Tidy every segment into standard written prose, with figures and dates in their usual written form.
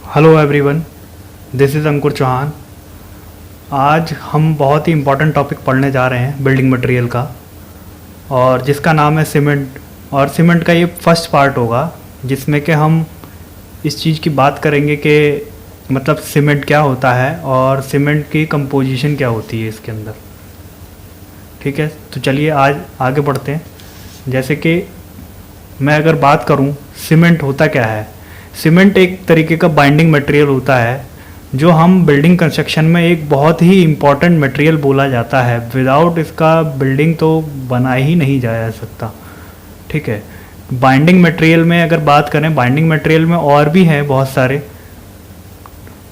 Hello everyone, this is अंकुर चौहान। आज हम बहुत ही इम्पोर्टेंट टॉपिक पढ़ने जा रहे हैं बिल्डिंग मटेरियल का, और जिसका नाम है सीमेंट। और सीमेंट का ये फर्स्ट पार्ट होगा जिसमें कि हम इस चीज़ की बात करेंगे कि मतलब सीमेंट क्या होता है और सीमेंट की कंपोजिशन क्या होती है इसके अंदर। ठीक है, तो चलिए आज आगे बढ़ते हैं। जैसे कि मैं अगर बात करूं सीमेंट होता क्या है। सीमेंट एक तरीके का बाइंडिंग मटेरियल होता है जो हम बिल्डिंग कंस्ट्रक्शन में एक बहुत ही इम्पॉर्टेंट मटेरियल बोला जाता है। विदाउट इसका बिल्डिंग तो बना ही नहीं जा सकता। ठीक है, बाइंडिंग मटेरियल में अगर बात करें, बाइंडिंग मटेरियल में और भी हैं बहुत सारे,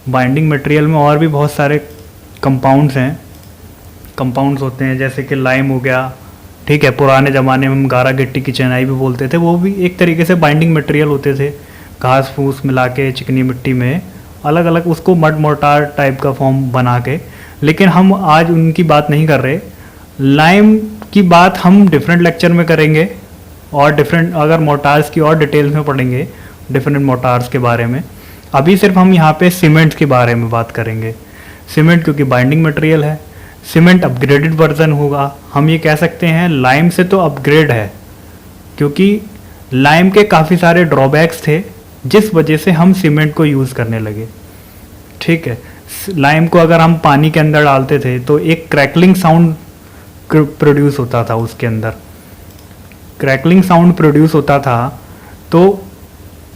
बाइंडिंग मटेरियल में और भी बहुत सारे कंपाउंड्स हैं। कंपाउंड्स होते हैं जैसे कि लाइम हो गया। ठीक है, पुराने ज़माने में हम गारा गिट्टी की चिनाई भी बोलते थे, वो भी एक तरीके से बाइंडिंग मटेरियल होते थे। घास फूस मिला के चिकनी मिट्टी में अलग अलग उसको मड मोर्टार टाइप का फॉर्म बना के। लेकिन हम आज उनकी बात नहीं कर रहे। लाइम की बात हम डिफरेंट लेक्चर में करेंगे, और डिफरेंट अगर मोर्टार्स की और डिटेल्स में पढ़ेंगे डिफरेंट मोर्टार्स के बारे में। अभी सिर्फ हम यहाँ पे सीमेंट्स के बारे में बात करेंगे। सीमेंट क्योंकि बाइंडिंग मटेरियल है, सीमेंट अपग्रेडेड वर्जन होगा। हम ये कह सकते हैं लाइम से तो अपग्रेड है, क्योंकि लाइम के काफ़ी सारे ड्रॉबैक्स थे जिस वजह से हम सीमेंट को यूज़ करने लगे। ठीक है, लाइम को अगर हम पानी के अंदर डालते थे तो एक क्रैकलिंग साउंड प्रोड्यूस होता था, उसके अंदर क्रैकलिंग साउंड प्रोड्यूस होता था। तो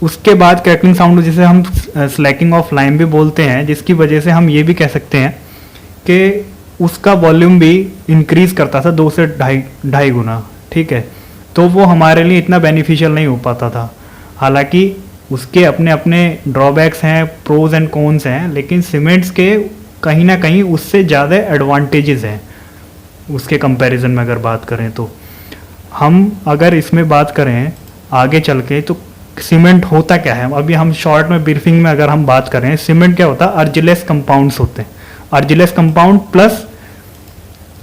उसके बाद क्रैकलिंग साउंड जिसे हम स्लैकिंग ऑफ लाइम भी बोलते हैं, जिसकी वजह से हम ये भी कह सकते हैं कि उसका वॉल्यूम भी इंक्रीज़ करता था 2 से ढाई गुना। ठीक है, तो वो हमारे लिए इतना बेनिफिशियल नहीं हो पाता था। हालांकि उसके अपने अपने ड्रॉबैक्स हैं, प्रोज एंड कॉन्स हैं, लेकिन सीमेंट्स के कहीं ना कहीं उससे ज़्यादा एडवांटेजेस हैं उसके कंपैरिजन में अगर बात करें तो। हम अगर इसमें बात करें आगे चल के तो सीमेंट होता क्या है, अभी हम शॉर्ट में ब्रीफिंग में अगर हम बात करें, सीमेंट क्या होता है, अर्जिलेस कंपाउंड्स होते हैं। Argillaceous compound plus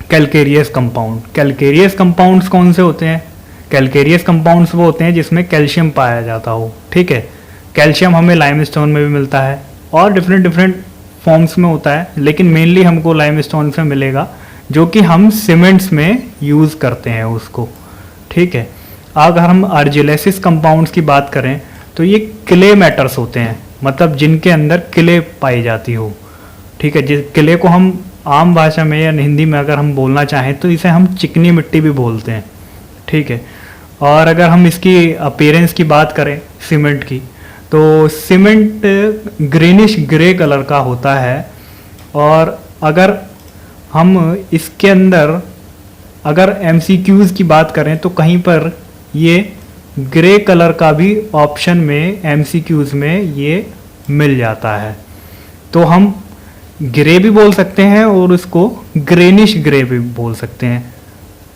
calcareous compound. Calcareous compounds कौन से होते हैं? कैलकेरियस कंपाउंड्स वो होते हैं जिसमें कैल्शियम पाया जाता हो। ठीक है, कैल्शियम हमें लाइमस्टोन में भी मिलता है और डिफरेंट डिफरेंट फॉर्म्स में होता है, लेकिन मेनली हमको लाइमस्टोन से मिलेगा, जो कि हम सीमेंट्स में यूज़ करते हैं उसको। ठीक है, अगर हम अर्जिलेसिस कंपाउंड्स की बात करें तो ये क्ले मैटर्स होते हैं, मतलब जिनके अंदर क्ले पाई जाती हो। ठीक है, जिस क्ले को हम आम भाषा में या हिंदी में अगर हम बोलना चाहें तो इसे हम चिकनी मिट्टी भी बोलते हैं। ठीक है, और अगर हम इसकी अपीयरेंस की बात करें सीमेंट की, तो सीमेंट ग्रीनिश ग्रे कलर का होता है। और अगर हम इसके अंदर अगर MCQs की बात करें तो कहीं पर ये ग्रे कलर का भी ऑप्शन में MCQs में ये मिल जाता है। तो हम ग्रे भी बोल सकते हैं और उसको ग्रेनिश ग्रे भी बोल सकते हैं,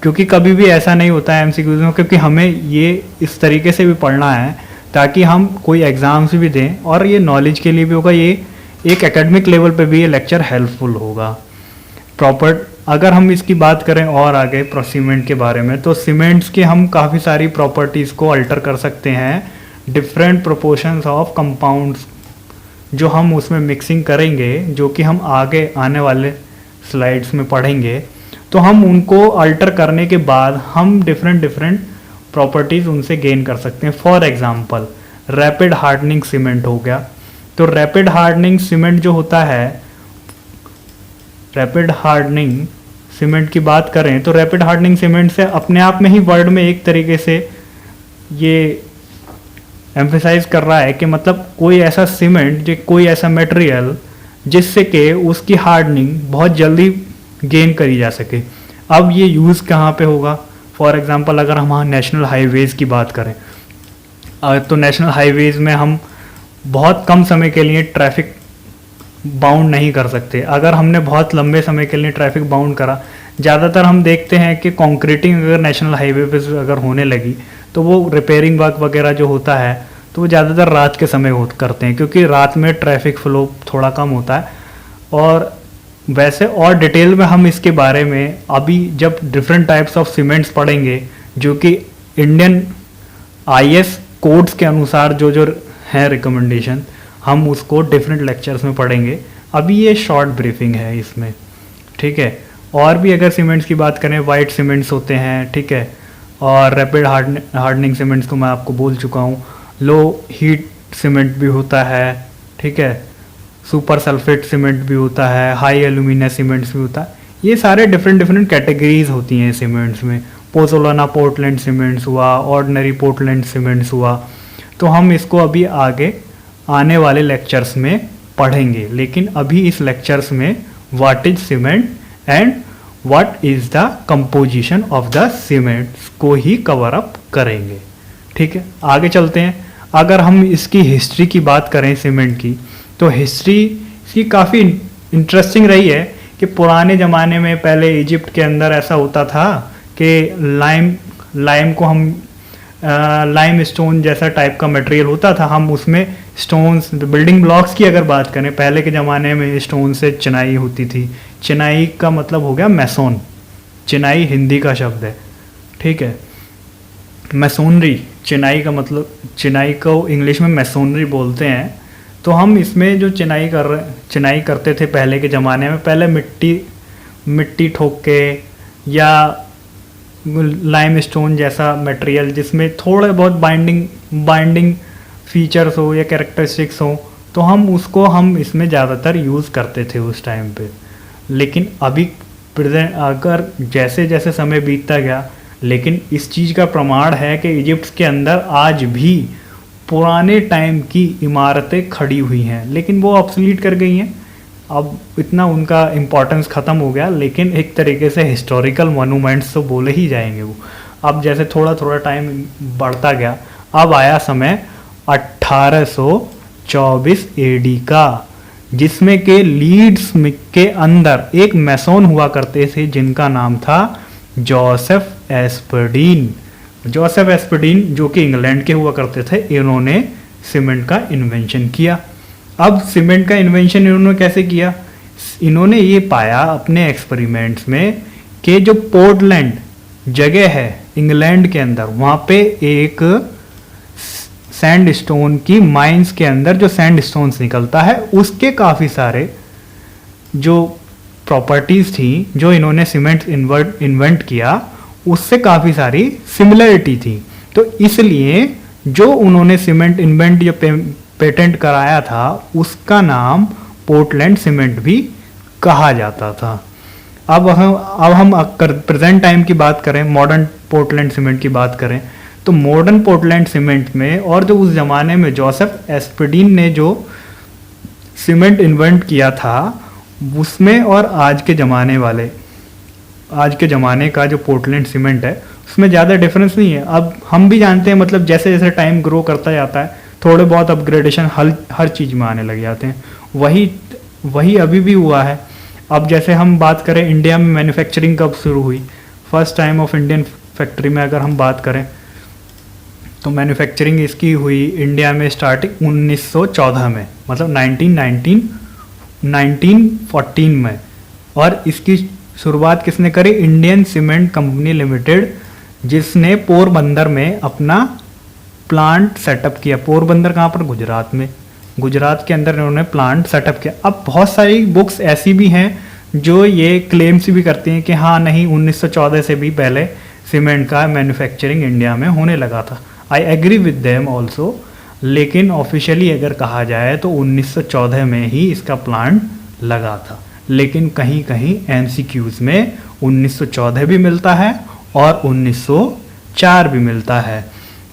क्योंकि कभी भी ऐसा नहीं होता है MCQs में, क्योंकि हमें ये इस तरीके से भी पढ़ना है ताकि हम कोई एग्ज़ाम्स भी दें, और ये नॉलेज के लिए भी होगा, ये एक एकेडमिक लेवल पे भी ये लेक्चर हेल्पफुल होगा। प्रॉपर अगर हम इसकी बात करें और आगे सीमेंट के बारे में, तो सीमेंट्स की हम काफ़ी सारी प्रॉपर्टीज़ को अल्टर कर सकते हैं। डिफरेंट प्रोपोर्शंस ऑफ कंपाउंड्स जो हम उसमें मिक्सिंग करेंगे, जो कि हम आगे आने वाले स्लाइड्स में पढ़ेंगे, तो हम उनको अल्टर करने के बाद हम डिफरेंट प्रॉपर्टीज़ उनसे गेन कर सकते हैं। For example rapid hardening cement हो गया। तो रैपिड हार्डनिंग सीमेंट जो होता है, रैपिड हार्डनिंग सीमेंट की बात करें तो रैपिड हार्डनिंग सीमेंट से अपने आप में ही वर्ड में एक तरीके से ये एम्फेसाइज कर रहा है कि मतलब कोई ऐसा सीमेंट, जो कोई ऐसा मटेरियल जिससे कि उसकी हार्डनिंग बहुत जल्दी गेन करी जा सके। अब ये यूज़ कहाँ पे होगा? फॉर एग्जांपल अगर हम नेशनल हाईवेज़ की बात करें, तो नेशनल हाईवेज़ में हम बहुत कम समय के लिए ट्रैफिक बाउंड नहीं कर सकते। अगर हमने बहुत लंबे समय के लिए ट्रैफिक बाउंड करा, ज़्यादातर हम देखते हैं कि कंक्रीटिंग अगर नेशनल हाईवे पे अगर होने लगी तो वो रिपेयरिंग वर्क वगैरह जो होता है तो वो ज़्यादातर रात के समय करते हैं, क्योंकि रात में ट्रैफिक फ्लो थोड़ा कम होता है। और वैसे और डिटेल में हम इसके बारे में अभी जब डिफरेंट टाइप्स ऑफ सीमेंट्स पढ़ेंगे, जो कि इंडियन IS कोड्स के अनुसार जो जो है रिकमेंडेशन, हम उसको डिफरेंट लेक्चर्स में पढ़ेंगे। अभी ये शॉर्ट ब्रीफिंग है इसमें, ठीक है। और भी अगर सीमेंट्स की बात करें, वाइट सीमेंट्स होते हैं, ठीक है, और रैपिड हार्डनिंग सीमेंट्स तो मैं आपको बोल चुका हूँ। लो हीट सीमेंट भी होता है, ठीक है, सुपर सल्फेट सीमेंट भी होता है, हाई एल्यूमिनियस सीमेंट्स भी होता है। ये सारे डिफरेंट कैटेगरीज होती हैं सीमेंट्स में। पोज़ोलाना पोर्टलैंड सीमेंट्स हुआ, ऑर्डिनरी पोर्टलैंड सीमेंट्स हुआ। तो हम इसको अभी आगे आने वाले लेक्चर्स में पढ़ेंगे, लेकिन अभी इस लेक्चर्स में what is cement and what is the composition of the cements को ही कवर अप करेंगे, ठीक है। आगे चलते हैं। अगर हम इसकी हिस्ट्री की बात करें सीमेंट की, तो हिस्ट्री इसकी काफ़ी इंटरेस्टिंग रही है कि पुराने ज़माने में पहले इजिप्ट के अंदर ऐसा होता था कि लाइम को हम लाइम स्टोन जैसा टाइप का मटेरियल होता था, हम उसमें स्टोन्स, बिल्डिंग ब्लॉक्स की अगर बात करें, पहले के ज़माने में स्टोन से चिनाई होती थी। चिनाई का मतलब हो गया मैसोन, चिनाई हिंदी का शब्द है, ठीक है। मैसोनरी, चिनाई का मतलब, चिनाई को इंग्लिश में मैसोनरी बोलते हैं। तो हम इसमें जो चिनाई करते थे पहले के ज़माने में, पहले मिट्टी ठोक के या लाइम स्टोन जैसा मटेरियल जिसमें थोड़े बहुत बाइंडिंग फीचर्स हो या कैरेक्टरिस्टिक्स हो, तो हम इसमें ज़्यादातर यूज़ करते थे उस टाइम पे। लेकिन अभी प्रेजेंट अगर जैसे जैसे समय बीतता गया, लेकिन इस चीज़ का प्रमाण है कि इजिप्ट के अंदर आज भी पुराने टाइम की इमारतें खड़ी हुई हैं, लेकिन वो ऑब्सोलीट कर गई हैं। अब इतना उनका इम्पोर्टेंस ख़त्म हो गया, लेकिन एक तरीके से हिस्टोरिकल मोनूमेंट्स तो बोले ही जाएंगे वो। अब जैसे थोड़ा थोड़ा टाइम बढ़ता गया, अब आया समय 1824 एडी का, जिसमें के लीड्स के अंदर एक मैसोन हुआ करते थे जिनका नाम था जोसेफ एस्पर्डीन। जोसेफ एस्पर्डीन जो कि इंग्लैंड के हुआ करते थे, इन्होंने सीमेंट का इन्वेंशन किया। अब सीमेंट का इन्वेंशन इन्होंने कैसे किया? इन्होंने ये पाया अपने एक्सपेरिमेंट्स में कि जो पोर्टलैंड जगह है इंग्लैंड के अंदर, वहाँ पे एक सैंडस्टोन की माइंस के अंदर जो सैंडस्टोन्स निकलता है, उसके काफ़ी सारे जो प्रॉपर्टीज़ थी जो इन्होंने सीमेंट इन्वेंट किया, उससे काफ़ी सारी सिमिलरिटी थी। तो इसलिए जो उन्होंने सीमेंट इन्वेंट या पेटेंट कराया था, उसका नाम पोर्टलैंड सीमेंट भी कहा जाता था। अब हम प्रेजेंट टाइम की बात करें, मॉडर्न पोर्टलैंड सीमेंट की बात करें, तो मॉडर्न पोर्टलैंड सीमेंट में और जो उस ज़माने में जोसेफ एस्पर्डीन ने जो सीमेंट इन्वेंट किया था, उसमें और आज के ज़माने का जो पोर्टलैंड सीमेंट है, उसमें ज़्यादा डिफरेंस नहीं है। अब हम भी जानते हैं, मतलब जैसे जैसे टाइम ग्रो करता जाता है, थोड़े बहुत अपग्रेडेशन हर चीज़ में आने लग जाते हैं। वही अभी भी हुआ है। अब जैसे हम बात करें इंडिया में मैन्युफैक्चरिंग कब शुरू हुई, first time of Indian factory में अगर हम बात करें, तो मैन्युफैक्चरिंग इसकी हुई इंडिया में स्टार्टिंग 1914 में, मतलब 1914 में। और इसकी शुरुआत किसने करी? इंडियन सीमेंट कंपनी लिमिटेड, जिसने पोरबंदर में अपना प्लांट सेटअप किया। पोरबंदर कहाँ पर? गुजरात में। गुजरात के अंदर इन्होंने प्लांट सेटअप किया। अब बहुत सारी बुक्स ऐसी भी हैं जो ये क्लेम्स भी करती हैं कि हाँ नहीं, 1914 से भी पहले सीमेंट का मैन्युफैक्चरिंग इंडिया में होने लगा था। I agree with them also, लेकिन ऑफिशियली अगर कहा जाए तो 1914 में ही इसका प्लांट लगा था। लेकिन कहीं कहीं MCQs में 1914 भी मिलता है और 1904 भी मिलता है।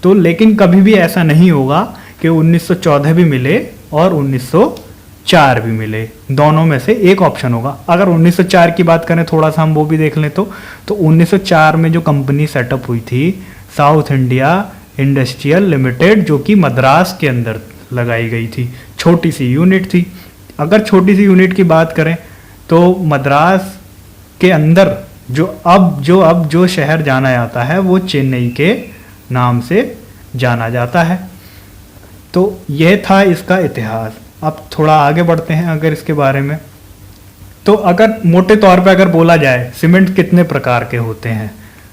तो लेकिन कभी भी ऐसा नहीं होगा कि 1914 भी मिले और 1904 भी मिले, दोनों में से एक ऑप्शन होगा। अगर 1904 की बात करें, थोड़ा सा हम वो भी देख लें, तो 1904 में जो कंपनी सेटअप हुई थी, साउथ इंडिया इंडस्ट्रियल लिमिटेड, जो कि मद्रास के अंदर लगाई गई थी, छोटी सी यूनिट थी। अगर छोटी सी यूनिट की बात करें तो मद्रास के अंदर जो शहर जाना जाता है वो चेन्नई के नाम से जाना जाता है। तो यह था इसका इतिहास। अब थोड़ा आगे बढ़ते हैं अगर इसके बारे में, तो अगर मोटे तौर पे अगर बोला जाए सीमेंट कितने प्रकार के होते हैं,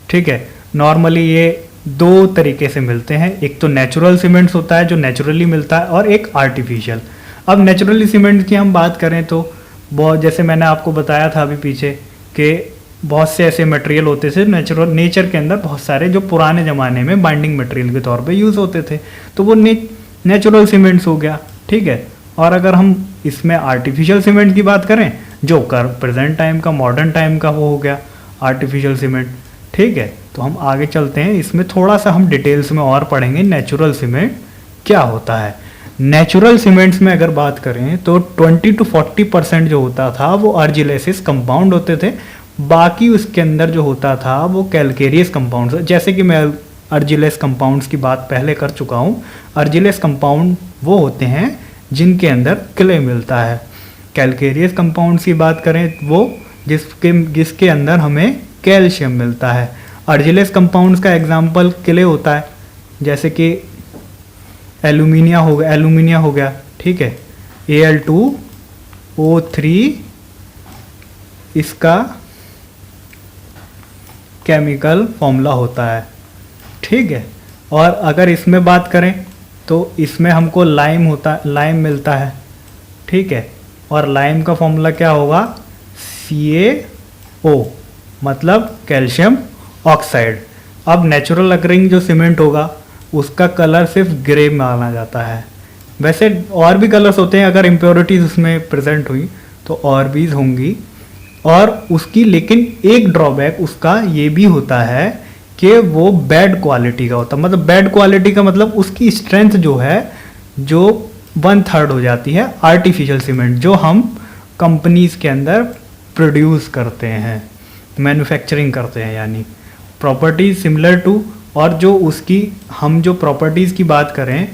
ठीक है। नॉर्मली ये दो तरीके से मिलते हैं, एक तो नेचुरल सीमेंट्स होता है जो नेचुरली मिलता है, और एक आर्टिफिशियल। अब नेचुरली सीमेंट की हम बात करें तो बहुत, जैसे मैंने आपको बताया था अभी पीछे कि बहुत से ऐसे मटेरियल होते थे नेचर के अंदर, बहुत सारे जो पुराने ज़माने में बाइंडिंग मटेरियल के तौर पे यूज़ होते थे, तो वो नेचुरल सीमेंट्स हो गया, ठीक है। और अगर हम इसमें आर्टिफिशियल सीमेंट की बात करें, जो कर प्रेजेंट टाइम का, मॉडर्न टाइम का, वो हो गया आर्टिफिशियल सीमेंट, ठीक है। तो हम आगे चलते हैं, इसमें थोड़ा सा हम डिटेल्स में और पढ़ेंगे नेचुरल सीमेंट क्या होता है। नेचुरल सीमेंट्स में अगर बात करें तो 20 to 40% जो होता था वो आर्जिलेसिस कंपाउंड होते थे, बाकी उसके अंदर जो होता था वो कैलकेरियस कंपाउंड्स, जैसे कि मैं आर्जिलेस कंपाउंड्स की बात पहले कर चुका हूँ। आर्जिलेस कंपाउंड वो होते हैं जिनके अंदर क्ले मिलता है। कैलकेरियस कंपाउंड्स की बात करें वो जिसके अंदर हमें कैल्शियम मिलता है। आर्जिलेस कंपाउंड्स का एग्जाम्पल क्ले होता है, जैसे कि एल्यूमिनिया हो गया, ठीक है, Al2O3 इसका केमिकल फॉर्मूला होता है, ठीक है। और अगर इसमें बात करें तो इसमें हमको लाइम मिलता है, ठीक है। और लाइम का फॉर्मूला क्या होगा, CaO, मतलब कैल्शियम ऑक्साइड। अब नेचुरल अकरिंग जो सीमेंट होगा उसका कलर सिर्फ ग्रे माना जाता है। वैसे और भी कलर्स होते हैं, अगर इम्प्योरिटीज उसमें प्रेजेंट हुई तो और भी होंगी। और उसकी लेकिन एक ड्रॉबैक उसका ये भी होता है कि वो बैड क्वालिटी का होता है। मतलब बैड क्वालिटी का मतलब उसकी स्ट्रेंथ जो है जो 1/3 हो जाती है आर्टिफिशियल सीमेंट, जो हम कंपनीज के अंदर प्रोड्यूस करते हैं, मैन्युफैक्चरिंग करते हैं, यानी प्रॉपर्टीज सिमिलर टू। और जो उसकी हम जो प्रॉपर्टीज़ की बात करें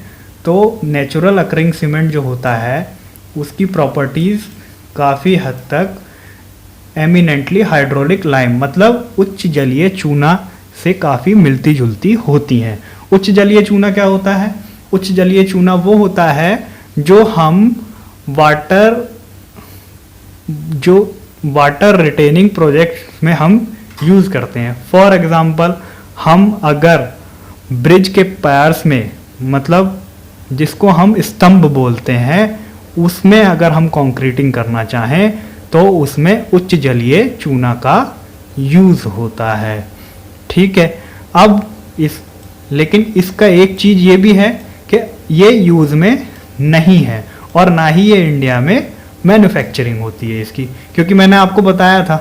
तो नेचुरल अकरिंग सीमेंट जो होता है उसकी प्रॉपर्टीज़ काफ़ी हद तक एमिनेंटली हाइड्रोलिक लाइम, मतलब उच्च जलीय चूना से काफ़ी मिलती जुलती होती हैं। उच्च जलीय चूना क्या होता है, उच्च जलीय चूना वो होता है जो वाटर रिटेनिंग प्रोजेक्ट में हम यूज़ करते हैं। फॉर एग्जांपल, हम अगर ब्रिज के पार्स में, मतलब जिसको हम स्तंभ बोलते हैं, उसमें अगर हम कंक्रीटिंग करना चाहें तो उसमें उच्च जलीय चूना का यूज़ होता है, ठीक है। अब लेकिन इसका एक चीज़ ये भी है कि ये यूज़ में नहीं है और ना ही ये इंडिया में मैन्युफैक्चरिंग होती है इसकी, क्योंकि मैंने आपको बताया था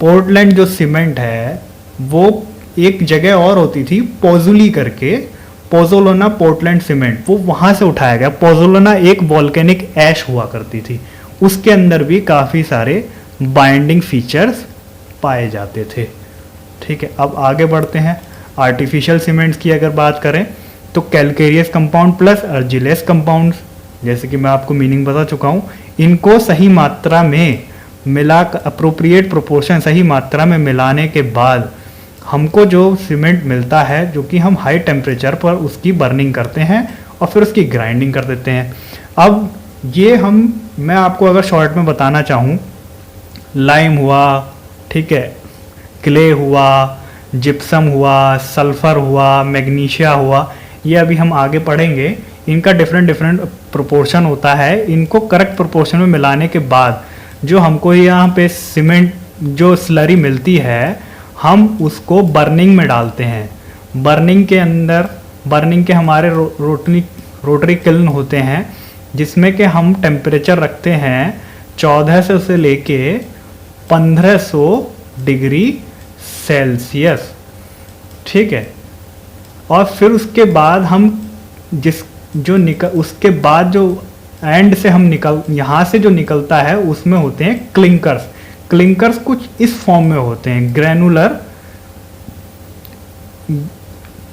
पोर्टलैंड जो सीमेंट है वो एक जगह और होती थी पोजुली करके, पोजोलोना पोर्टलैंड सीमेंट, वो वहाँ से उठाया गया। पोजोलोना एक वॉल्केनिक ऐश हुआ करती थी, उसके अंदर भी काफ़ी सारे बाइंडिंग फीचर्स पाए जाते थे, ठीक है। अब आगे बढ़ते हैं। आर्टिफिशियल सीमेंट्स की अगर बात करें तो कैलकेरियस कंपाउंड प्लस आर्जिलेस कंपाउंड्स, जैसे कि मैं आपको मीनिंग बता चुका हूँ, इनको सही मात्रा में अप्रोप्रिएट प्रोपोर्शन, सही मात्रा में मिलाने के बाद हमको जो सीमेंट मिलता है, जो कि हम हाई टेम्परेचर पर उसकी बर्निंग करते हैं और फिर उसकी ग्राइंडिंग कर देते हैं। अब ये मैं आपको अगर शॉर्ट में बताना चाहूँ, लाइम हुआ, ठीक है, क्ले हुआ, जिप्सम हुआ, सल्फर हुआ, मैग्नीशिया हुआ, ये अभी हम आगे पढ़ेंगे। इनका डिफरेंट प्रोपोर्शन होता है। इनको करेक्ट प्रोपोर्शन में मिलाने के बाद जो हमको यहाँ पे सीमेंट जो स्लरी मिलती है, हम उसको बर्निंग में डालते हैं। बर्निंग के हमारे रोटरी किल्न होते हैं, जिसमें कि हम टेम्परेचर रखते हैं 1400 से लेके 1500 डिग्री सेल्सियस, ठीक है। और फिर उसके बाद हम उसके बाद जो एंड से हम यहाँ से जो निकलता है उसमें होते हैं क्लिंकर्स कुछ इस फॉर्म में होते हैं, ग्रैनुलर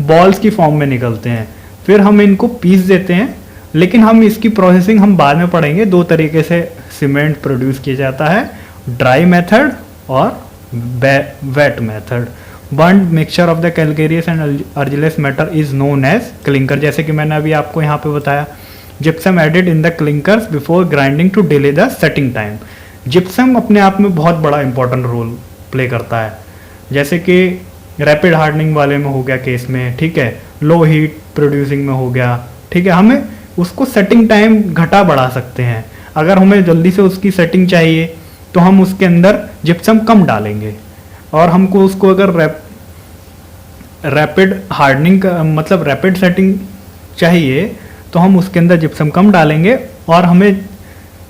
बॉल्स की फॉर्म में निकलते हैं। फिर हम इनको पीस देते हैं, लेकिन हम इसकी प्रोसेसिंग हम बाद में पढ़ेंगे। 2 तरीके से सीमेंट प्रोड्यूस किया जाता है, ड्राई मेथड और wet method. Burned mixture of the calcareous and argillaceous matter is known as clinker, जैसे कि मैंने अभी आपको यहाँ पे बताया। Gypsum added in the clinkers before grinding to delay the setting time. Gypsum अपने आप में बहुत बड़ा इंपॉर्टेंट रोल प्ले करता है, जैसे कि रैपिड हार्डनिंग वाले में हो गया केस में, ठीक है, लो हीट प्रोड्यूसिंग में हो गया, ठीक है। हमें उसको सेटिंग टाइम घटा बढ़ा सकते हैं। अगर हमें जल्दी से उसकी सेटिंग चाहिए तो हम उसके अंदर जिप्सम कम डालेंगे, और हमको उसको अगर रैपिड हार्डनिंग का मतलब रैपिड सेटिंग चाहिए तो हम उसके अंदर जिप्सम कम डालेंगे, और हमें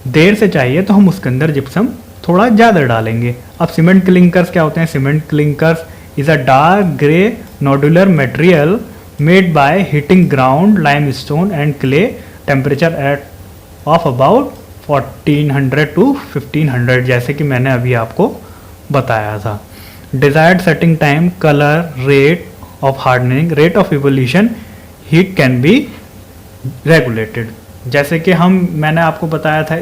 देर से चाहिए तो हम उसके अंदर जिप्सम थोड़ा ज़्यादा डालेंगे। अब सीमेंट क्लिंकर्स क्या होते हैं? Cement clinkers is a dark grey nodular material made by heating ground limestone and clay temperature at of about 1400 to 1500, जैसे कि मैंने अभी आपको बताया था। Desired setting time, colour, rate of hardening, rate of evolution, heat can be regulated. जैसे कि मैंने आपको बताया था,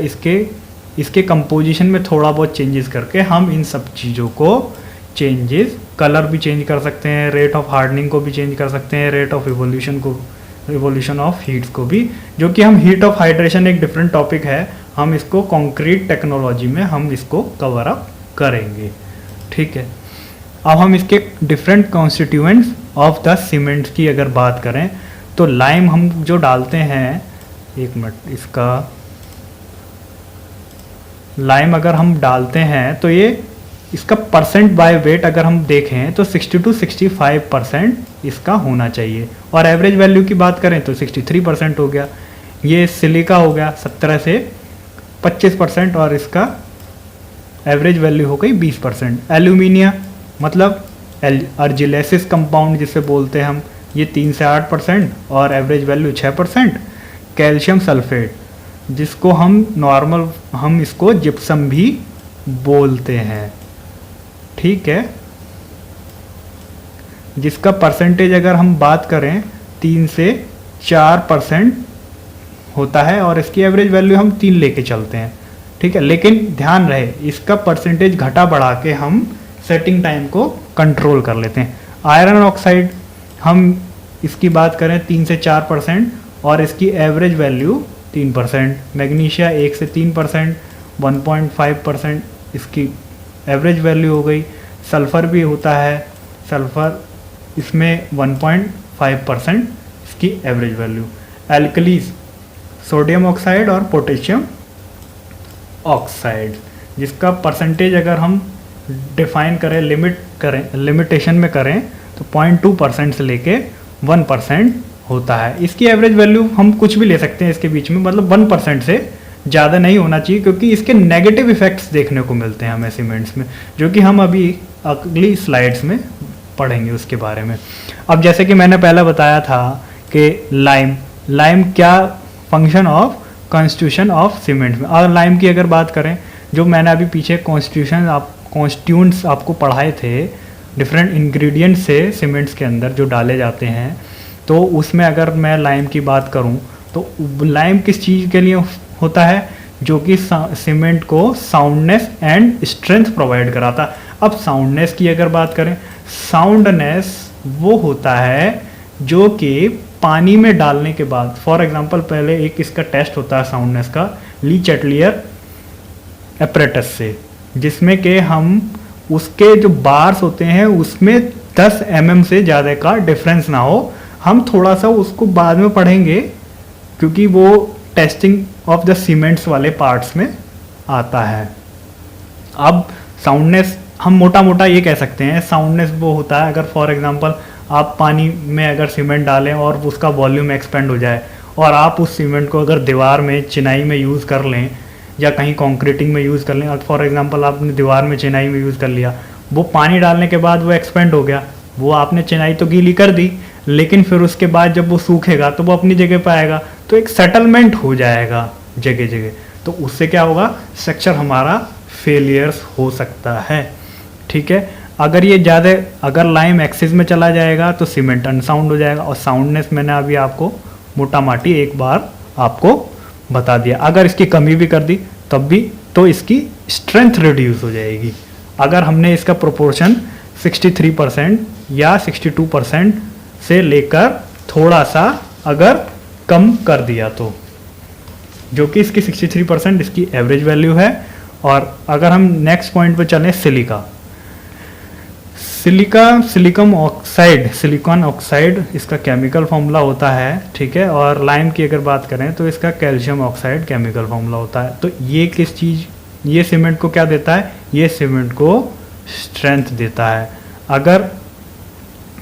इसके कंपोजिशन में थोड़ा बहुत चेंजेस करके हम इन सब चीज़ों को कलर भी चेंज कर सकते हैं, रेट ऑफ हार्डनिंग को भी चेंज कर सकते हैं, rate of evolution of heats को भी, जो कि हम हीट ऑफ हाइड्रेशन एक डिफरेंट टॉपिक है, हम इसको कंक्रीट टेक्नोलॉजी में हम इसको कवर अप करेंगे। ठीक है, अब हम इसके different constituents of the cements की अगर बात करें तो लाइम हम जो डालते हैं, एक मिनट, इसका लाइम अगर हम डालते हैं तो इसका परसेंट बाय वेट अगर हम देखें तो 60 to 65% इसका होना चाहिए, और एवरेज वैल्यू की बात करें तो 63% हो गया। ये सिलिका हो गया 17 से 25%, और इसका एवरेज वैल्यू हो गई 20%। एल्यूमिनिया मतलब अर्जिलेसिस कंपाउंड जिसे बोलते हैं हम, ये 3 से 8% और एवरेज वैल्यू 6%। कैल्शियम सल्फेट जिसको हम इसको जिप्सम भी बोलते हैं, ठीक है, जिसका परसेंटेज अगर हम बात करें 3 से 4% होता है, और इसकी एवरेज वैल्यू हम 3 लेके चलते हैं। ठीक है, लेकिन ध्यान रहे इसका परसेंटेज घटा बढ़ा के हम सेटिंग टाइम को कंट्रोल कर लेते हैं। आयरन ऑक्साइड हम इसकी बात करें 3 से 4% और इसकी एवरेज वैल्यू 3%। मैग्नीशिया 1 से 3%, 1.5% इसकी एवरेज वैल्यू हो गई। सल्फ़र भी होता है, सल्फ़र इसमें 1.5% इसकी average value. Alkalis sodium oxide और पोटेशियम ऑक्साइड, जिसका परसेंटेज अगर हम डिफाइन करें, लिमिटेशन में करें तो 0.2% से लेके 1% होता है। इसकी एवरेज वैल्यू हम कुछ भी ले सकते हैं इसके बीच में, मतलब 1% से ज़्यादा नहीं होना चाहिए, क्योंकि इसके नेगेटिव इफ़ेक्ट्स देखने को मिलते हैं हमें सीमेंट्स में, जो कि हम अभी अगली स्लाइड्स में पढ़ेंगे उसके बारे में। अब जैसे कि मैंने पहले बताया था कि लाइम क्या function of constitution of cement में। और लाइम की अगर बात करें, जो मैंने अभी पीछे कॉन्स्टिट्यूएंट्स आपको पढ़ाए थे, डिफरेंट इंग्रेडिएंट से सीमेंट्स के अंदर जो डाले जाते हैं, तो उसमें अगर मैं लाइम की बात करूं तो लाइम किस चीज़ के लिए होता है? जो कि सीमेंट को साउंडनेस एंड स्ट्रेंथ प्रोवाइड कराता। अब साउंडनेस की अगर बात करें, साउंडनेस वो होता है जो कि पानी में डालने के बाद, फॉर एग्जांपल पहले एक इसका टेस्ट होता है साउंडनेस का ली चैटलियर एपरेटस से, जिसमें कि हम उसके जो बार्स होते हैं उसमें 10 mm से ज़्यादा का डिफरेंस ना हो। हम थोड़ा सा उसको बाद में पढ़ेंगे, क्योंकि वो टेस्टिंग ऑफ द सीमेंट्स वाले पार्ट्स में आता है। अब साउंडनेस हम मोटा मोटा ये कह सकते हैं, साउंडनेस वो होता है अगर फॉर एग्जांपल आप पानी में अगर सीमेंट डालें और उसका वॉल्यूम एक्सपेंड हो जाए, और आप उस सीमेंट को अगर दीवार में चिनाई में यूज़ कर लें या कहीं कंक्रीटिंग में यूज़ कर लें, और फॉर एग्जांपल आपने दीवार में चिनाई में यूज़ कर लिया, वो पानी डालने के बाद वो एक्सपेंड हो गया, वो आपने चिनाई तो गीली कर दी, लेकिन फिर उसके बाद जब वो सूखेगा तो वो अपनी जगह पर आएगा, तो एक सेटलमेंट हो जाएगा जगह जगह, तो उससे क्या होगा, स्ट्रक्चर हमारा फेलियर्स हो सकता है। ठीक है, अगर लाइम एक्सिस में चला जाएगा तो सीमेंट अनसाउंड हो जाएगा, और साउंडनेस मैंने अभी आपको मोटा माटी एक बार आपको बता दिया। अगर इसकी कमी भी कर दी तब भी तो इसकी स्ट्रेंथ रिड्यूस हो जाएगी। अगर हमने इसका प्रोपोर्शन 63% या 62% से लेकर थोड़ा सा अगर कम कर दिया तो, जो कि इसकी 63% इसकी एवरेज वैल्यू है। और अगर हम नेक्स्ट पॉइंट पे चलें, सिलिकॉन ऑक्साइड इसका केमिकल फॉर्मूला होता है, ठीक है। और लाइम की अगर बात करें तो इसका कैल्शियम ऑक्साइड केमिकल फॉर्मूला होता है। तो ये सीमेंट को क्या देता है, ये सीमेंट को स्ट्रेंथ देता है। अगर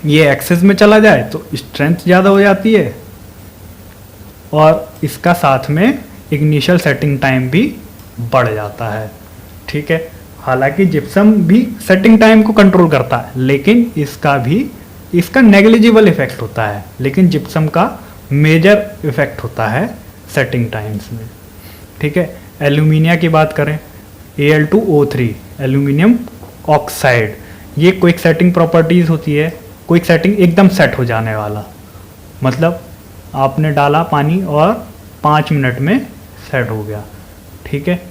ये एक्सेस में चला जाए तो स्ट्रेंथ ज़्यादा हो जाती है, और इसका साथ में इग्निशियल सेटिंग टाइम भी बढ़ जाता है, ठीक है। हालांकि जिप्सम भी सेटिंग टाइम को कंट्रोल करता है, लेकिन इसका नेग्लिजिबल इफेक्ट होता है, लेकिन जिप्सम का मेजर इफेक्ट होता है सेटिंग टाइम्स में, ठीक है। एल्यूमिनिया की बात करें, Al2O3 एल्यूमिनियम ऑक्साइड, ये क्विक सेटिंग प्रॉपर्टीज़ होती है। क्विक सेटिंग एकदम सेट हो जाने वाला, मतलब आपने डाला पानी और 5 मिनट में सेट हो गया, ठीक है।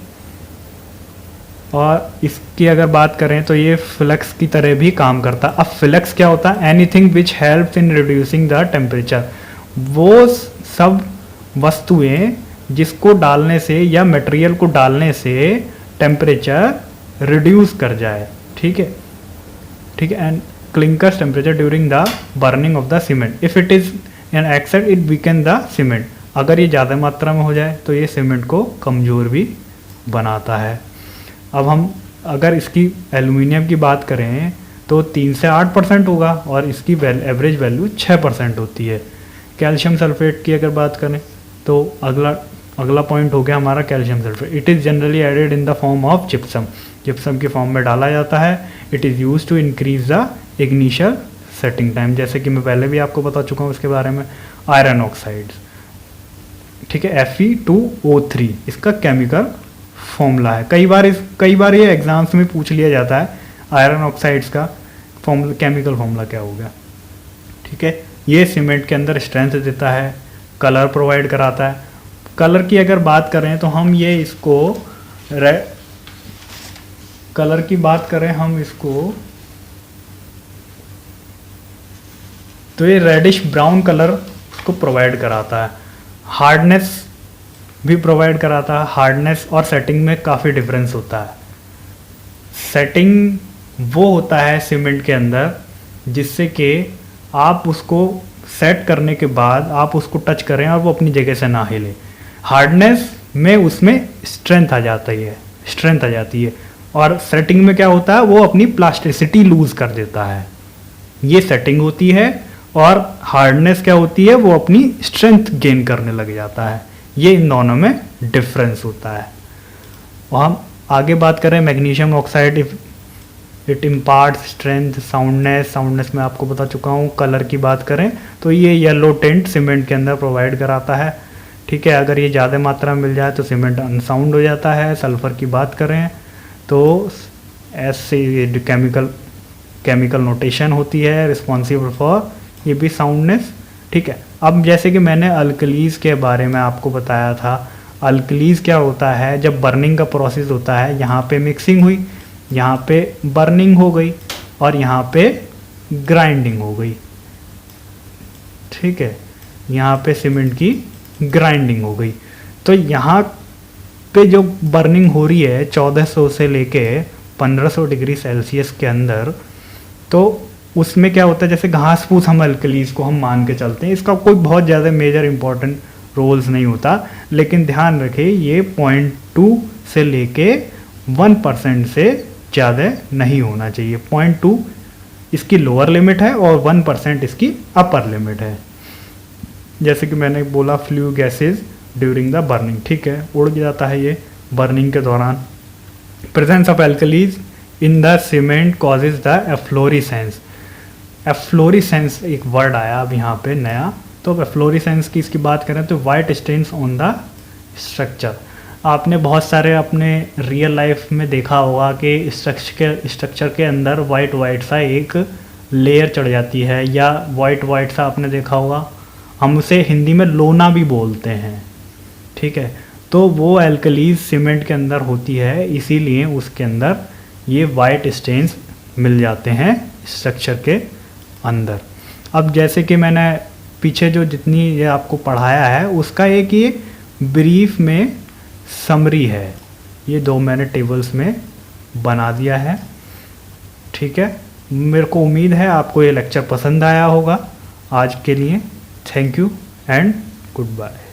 और इसकी अगर बात करें तो ये फ्लक्स की तरह भी काम करता है। अब फ्लक्स क्या होता है, anything which helps in reducing the temperature, वो सब वस्तुएं जिसको डालने से या मटेरियल को डालने से टेम्परेचर रिड्यूस कर जाए, ठीक है, ठीक है। And clinkers temperature during the burning of the cement, if it is an excess it weaken the cement, अगर ये ज़्यादा मात्रा में हो जाए तो ये सीमेंट को कमज़ोर भी बनाता है। अब हम अगर इसकी एल्यूमिनियम की बात करें तो 3 से 8% होगा, और इसकी एवरेज वैल्यू 6% होती है। कैल्शियम सल्फेट की अगर बात करें तो अगला पॉइंट हो गया हमारा calcium sulphate. It is generally added in the form of gypsum, gypsum की फॉर्म में डाला जाता है। It is use to increase the initial setting time, जैसे कि मैं पहले भी आपको बता चुका हूँ उसके बारे में। आयरन ऑक्साइड्स, ठीक है, Fe2O3 इसका केमिकल फॉर्मूला है। कई बार ये एग्जाम्स में पूछ लिया जाता है, आयरन ऑक्साइड्स का केमिकल फॉर्मूला क्या होगा, ठीक है। ये सीमेंट के अंदर स्ट्रेंथ देता है, कलर प्रोवाइड कराता है। कलर की अगर बात करें तो हम कलर की बात करें हम इसको, तो ये रेडिश ब्राउन कलर उसको प्रोवाइड कराता है। हार्डनेस भी प्रोवाइड कराता है। हार्डनेस और सेटिंग में काफ़ी डिफरेंस होता है। सेटिंग वो होता है सीमेंट के अंदर जिससे कि आप उसको सेट करने के बाद आप उसको टच करें और वो अपनी जगह से ना हिले। हार्डनेस में उसमें स्ट्रेंथ आ जाती है, और सेटिंग में क्या होता है, वो अपनी प्लास्टिसिटी लूज कर देता है। ये सेटिंग होती है, और हार्डनेस क्या होती है, वो अपनी स्ट्रेंथ गेन करने लग जाता है। ये इन दोनों में डिफरेंस होता है। और हम आगे बात करें magnesium oxide, it imparts strength, soundness में आपको बता चुका हूँ। कलर की बात करें तो ये येलो टिंट सीमेंट के अंदर प्रोवाइड कराता है, ठीक है। अगर ये ज़्यादा मात्रा में मिल जाए तो सीमेंट अनसाउंड हो जाता है। सल्फर की बात करें तो ऐसे केमिकल नोटेशन होती है रिस्पॉन्सिबल फॉर ये भी साउंडनेस, ठीक है। अब जैसे कि मैंने अल्कलीज के बारे में आपको बताया था, अल्कलीज क्या होता है, जब बर्निंग का प्रोसेस होता है, यहाँ पे मिक्सिंग हुई, यहाँ पे बर्निंग हो गई, और यहाँ पे ग्राइंडिंग हो गई, ठीक है। यहाँ पे सीमेंट की ग्राइंडिंग हो गई, तो यहाँ पे जो बर्निंग हो रही है 1400 से लेके 1500 डिग्री सेल्सियस के अंदर, तो उसमें क्या होता है, जैसे घास फूस हम अल्कलीज को हम मान के चलते हैं, इसका कोई बहुत ज़्यादा मेजर इंपॉर्टेंट रोल्स नहीं होता, लेकिन ध्यान रखें ये 0.2 से लेके 1% से ज़्यादा नहीं होना चाहिए। 0.2 इसकी लोअर लिमिट है और 1% इसकी अपर लिमिट है। जैसे कि मैंने बोला flu gases during the burning, ठीक है, उड़ जाता है ये बर्निंग के दौरान। Presence of alkalis in the cement causes the efflorescence. Efflorescence एक वर्ड आया अब यहाँ पे नया, तो एफ्लोरेसेंस की इसकी बात करें तो white stains on the structure. आपने बहुत सारे अपने रियल लाइफ में देखा होगा कि स्ट्रक्चर के अंदर वाइट सा एक लेयर चढ़ जाती है, या वाइट सा आपने देखा होगा, हम उसे हिंदी में लोना भी बोलते हैं, ठीक है। तो वो एल्कलीज सीमेंट के अंदर होती है, इसीलिए उसके अंदर ये वाइट स्टेन्स मिल जाते हैं स्ट्रक्चर के अंदर। अब जैसे कि मैंने पीछे जो जितनी ये आपको पढ़ाया है उसका एक ये ब्रीफ में समरी है, ये 2 मैंने टेबल्स में बना दिया है, ठीक है। मेरे को उम्मीद है आपको ये लेक्चर पसंद आया होगा। आज के लिए thank you and good bye.